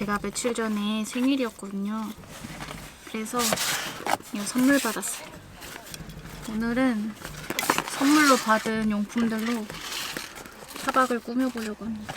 제가 며칠 전에 생일이었거든요. 그래서 이거 선물 받았어요. 오늘은 선물로 받은 용품들로 차박을 꾸며보려고 합니다.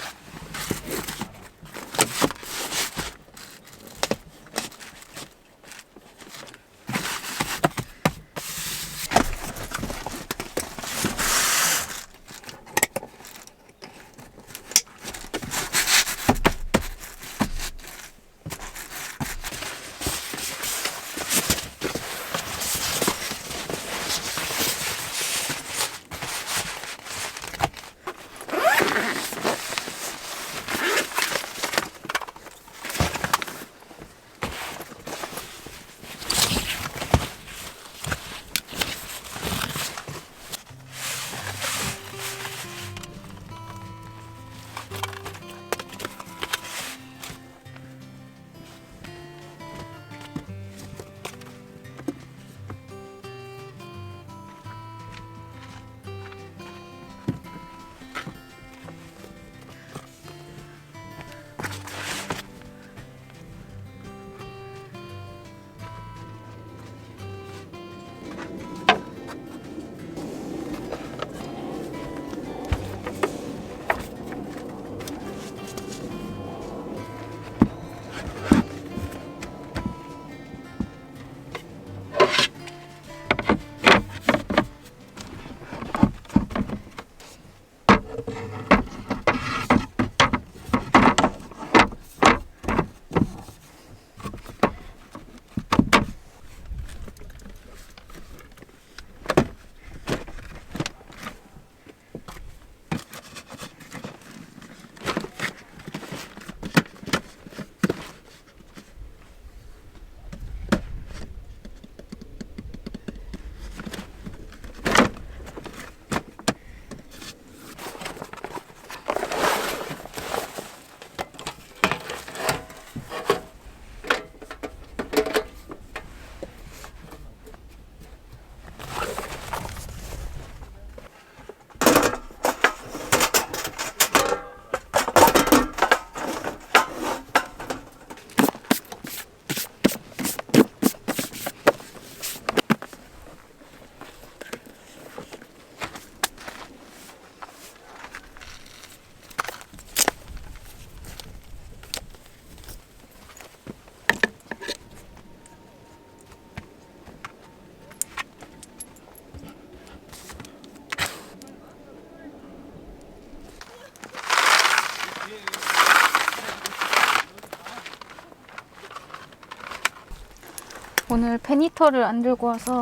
오늘 팬히터를 안 들고 와서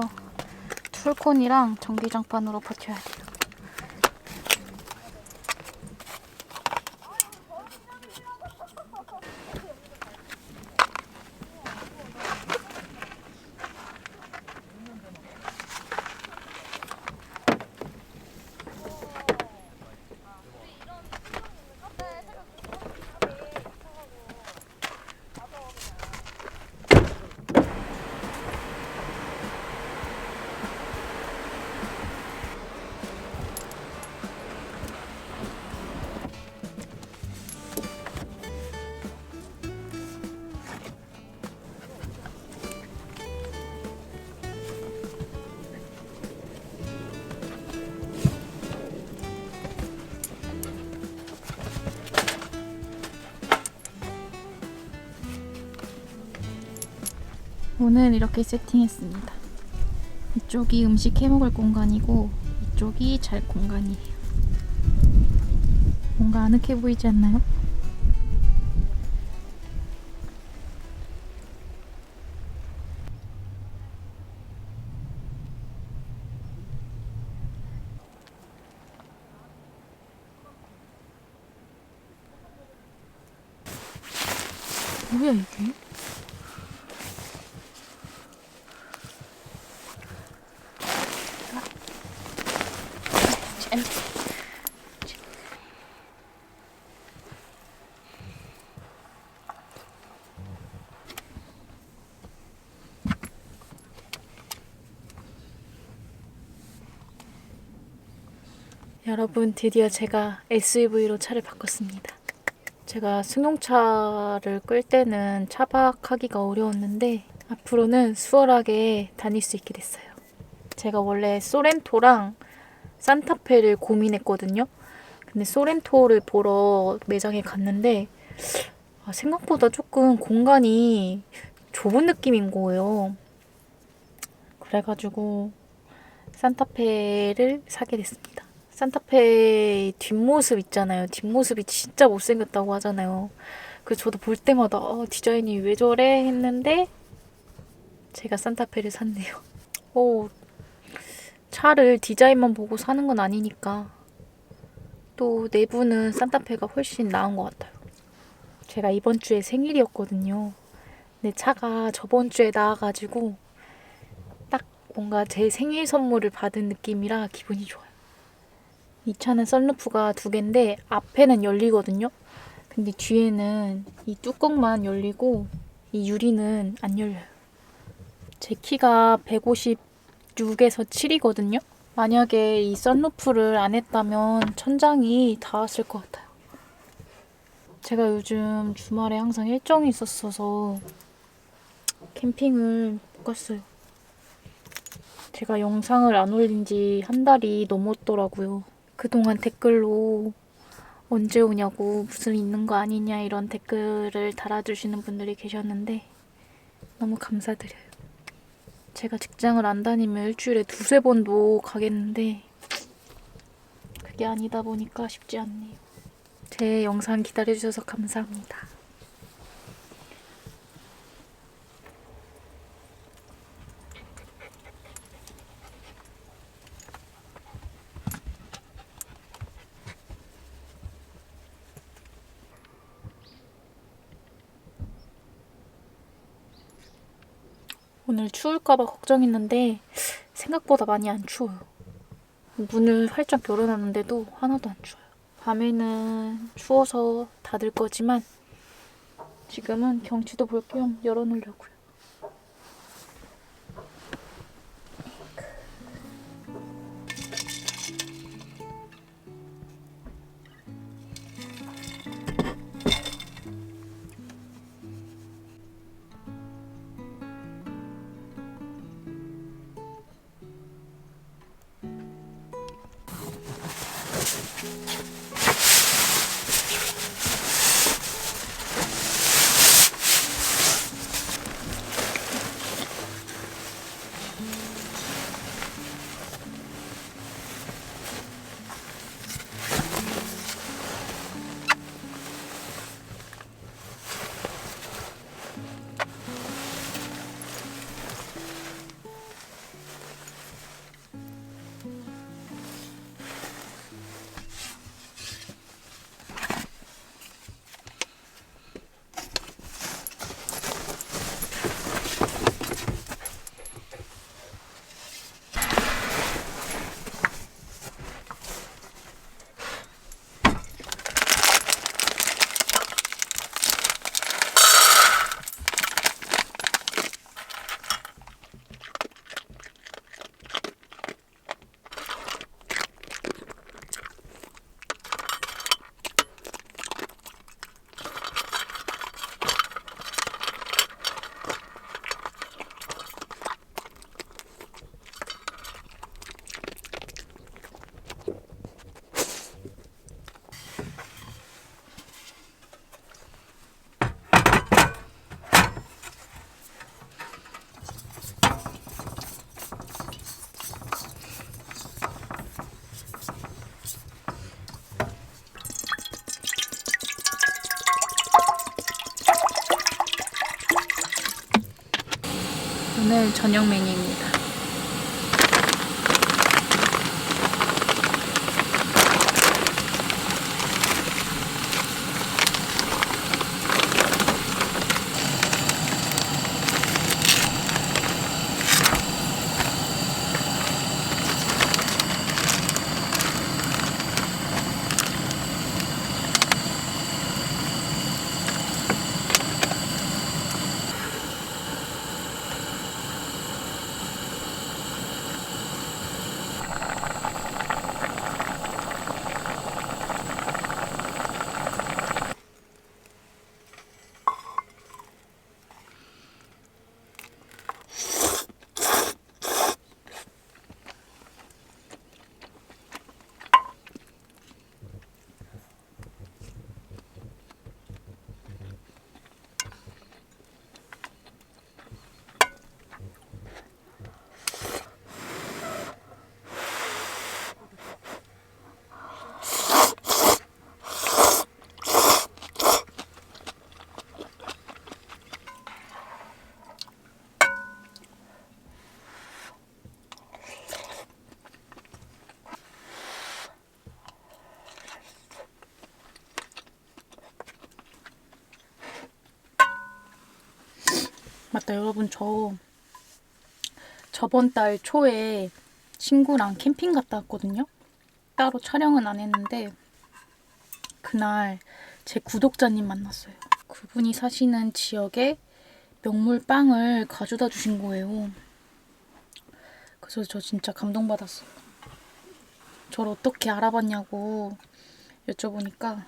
툴콘이랑 전기장판으로 버텨야 돼요. 오늘 이렇게 세팅했습니다. 이쪽이 음식 해먹을 공간이고 이쪽이 잘 공간이에요. 뭔가 아늑해 보이지 않나요? 뭐야 이게? 여러분, 드디어 제가 SUV로 차를 바꿨습니다. 제가 승용차를 끌 때는 차박하기가 어려웠는데 앞으로는 수월하게 다닐 수 있게 됐어요. 제가 원래 소렌토랑 산타페를 고민했거든요. 근데 소렌토를 보러 매장에 갔는데 생각보다 조금 공간이 좁은 느낌인 거예요. 그래가지고 산타페를 사게 됐습니다. 산타페 뒷모습 있잖아요. 뒷모습이 진짜 못생겼다고 하잖아요. 그래서 저도 볼 때마다 디자인이 왜 저래 했는데 제가 산타페를 샀네요. 차를 디자인만 보고 사는 건 아니니까 또 내부는 산타페가 훨씬 나은 것 같아요. 제가 이번 주에 생일이었거든요. 근데 차가 저번 주에 나와가지고 딱 뭔가 제 생일 선물을 받은 느낌이라 기분이 좋아요. 이 차는 썬루프가 2개인데 앞에는 열리거든요. 근데 뒤에는 이 뚜껑만 열리고 이 유리는 안 열려요. 제 키가 156에서 7이거든요. 만약에 이 썬루프를 안 했다면 천장이 닿았을 것 같아요. 제가 요즘 주말에 항상 일정이 있었어서 캠핑을 못 갔어요. 제가 영상을 안 올린 지 한 달이 넘었더라고요. 그동안 댓글로 언제 오냐고 무슨 있는 거 아니냐 이런 댓글을 달아주시는 분들이 계셨는데 너무 감사드려요. 제가 직장을 안 다니면 일주일에 2-3번도 가겠는데 그게 아니다 보니까 쉽지 않네요. 제 영상 기다려주셔서 감사합니다. 오늘 추울까봐 걱정했는데 생각보다 많이 안 추워요. 문을 활짝 열어놨는데도 하나도 안 추워요. 밤에는 추워서 닫을 거지만 지금은 경치도 볼 겸 열어놓으려고요. 오늘 저녁 메뉴입니다. 맞다, 여러분, 저번 달 초에 친구랑 캠핑 갔다 왔거든요. 따로 촬영은 안 했는데 그날 제 구독자님 만났어요. 그분이 사시는 지역에 명물빵을 가져다 주신 거예요. 그래서 저 진짜 감동받았어요. 저를 어떻게 알아봤냐고 여쭤보니까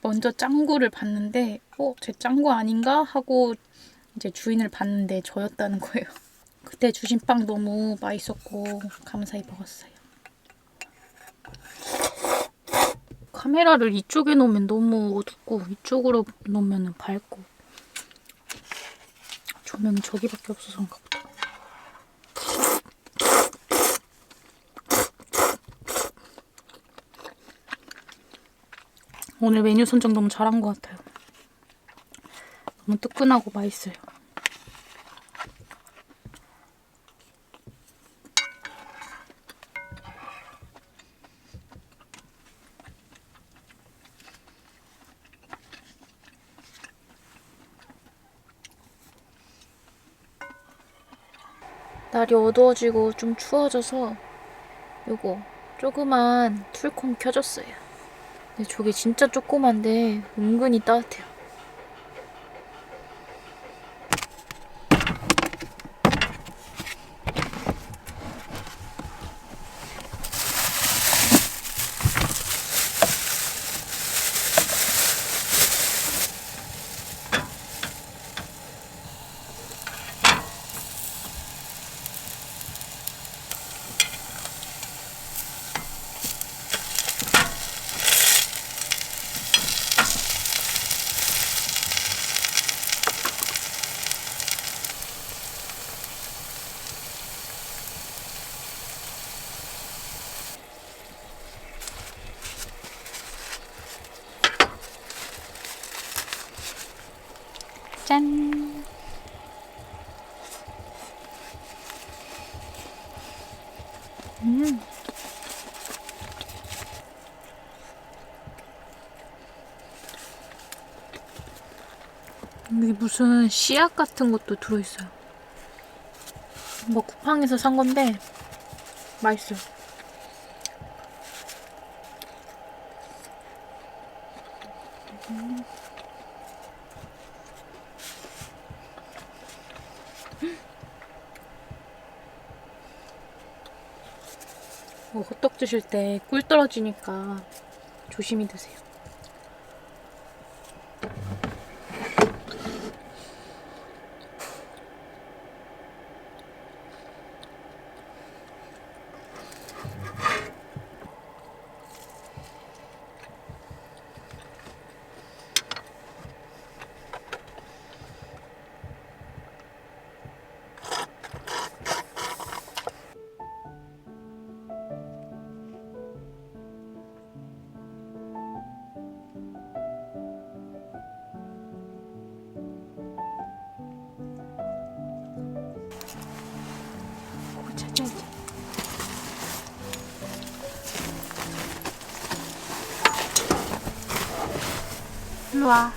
먼저 짱구를 봤는데 제 짱구 아닌가? 하고 이제 주인을 봤는데 저였다는 거예요. 그때 주신 빵 너무 맛있었고 감사히 먹었어요. 카메라를 이쪽에 놓으면 너무 어둡고 이쪽으로 놓으면 밝고 조명이 저기밖에 없어서 그런가 보다. 오늘 메뉴 선정 너무 잘한 것 같아요. 너무 뜨끈하고 맛있어요. 날이 어두워지고 좀 추워져서 요거 조그만 툴콩 켜줬어요. 근데 저게 진짜 조그만데 은근히 따뜻해요. 짠! 여기 무슨 씨앗 같은 것도 들어있어요. 뭐 쿠팡에서 산 건데 맛있어요. 호떡 드실 때 꿀 떨어지니까 조심히 드세요. 일로 와.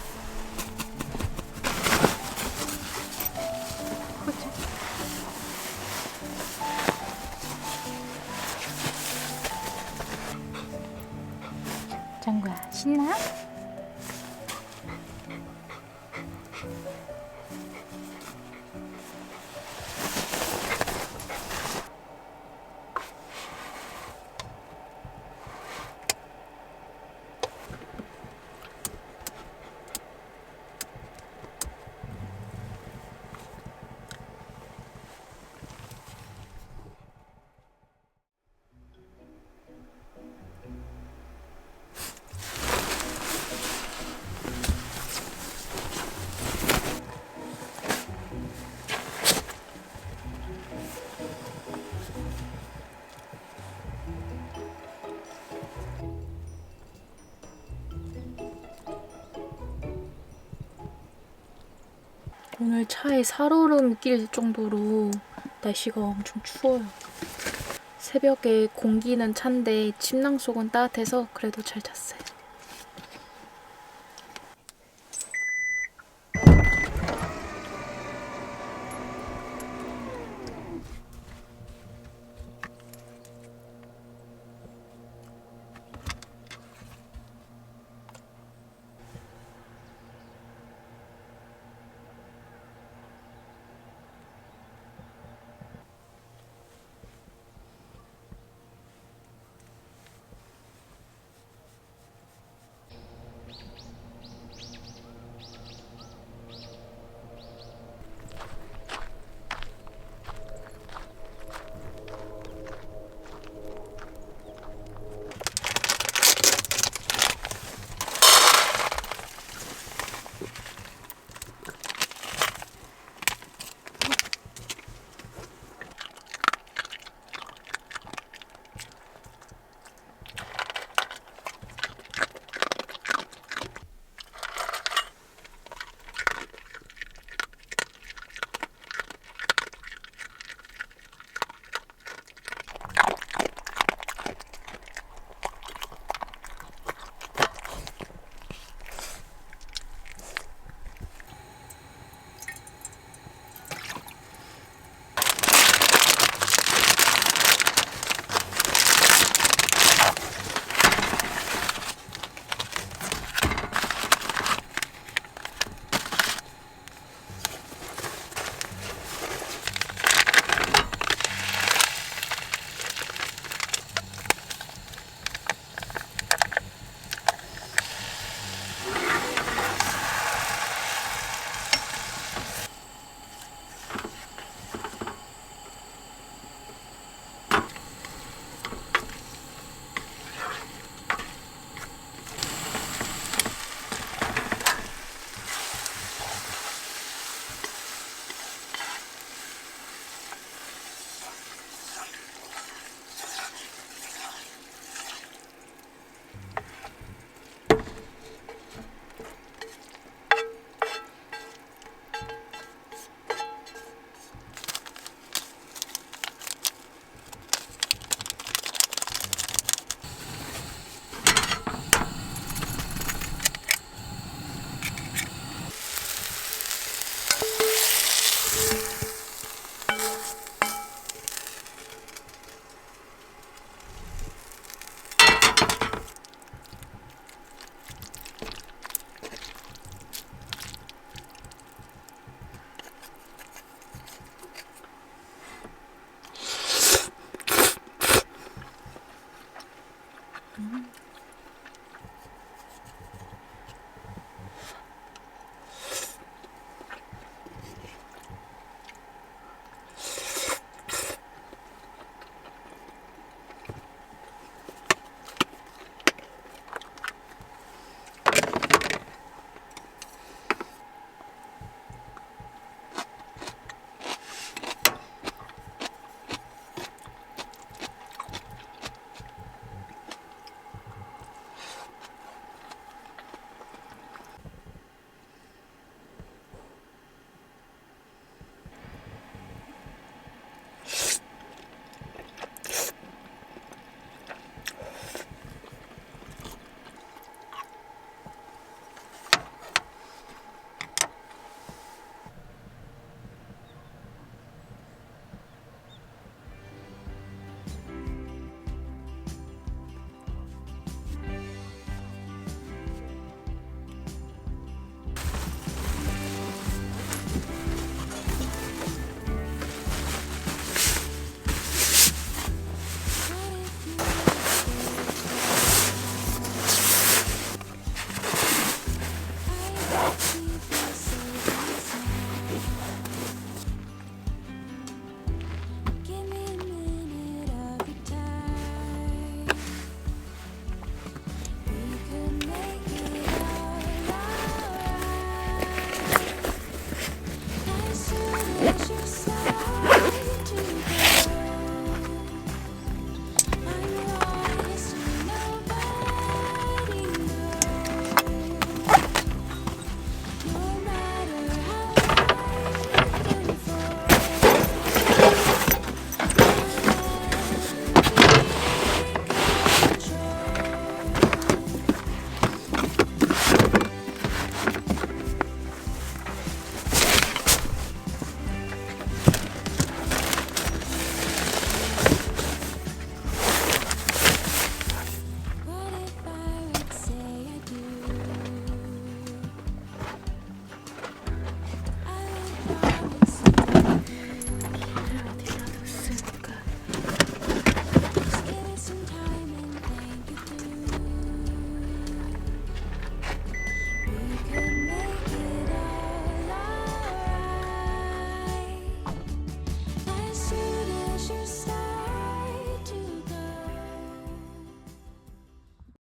보자. 짱구야, 신나? 오늘 차에 살얼음 낄 정도로 날씨가 엄청 추워요. 새벽에 공기는 찬데 침낭 속은 따뜻해서 그래도 잘 잤어요.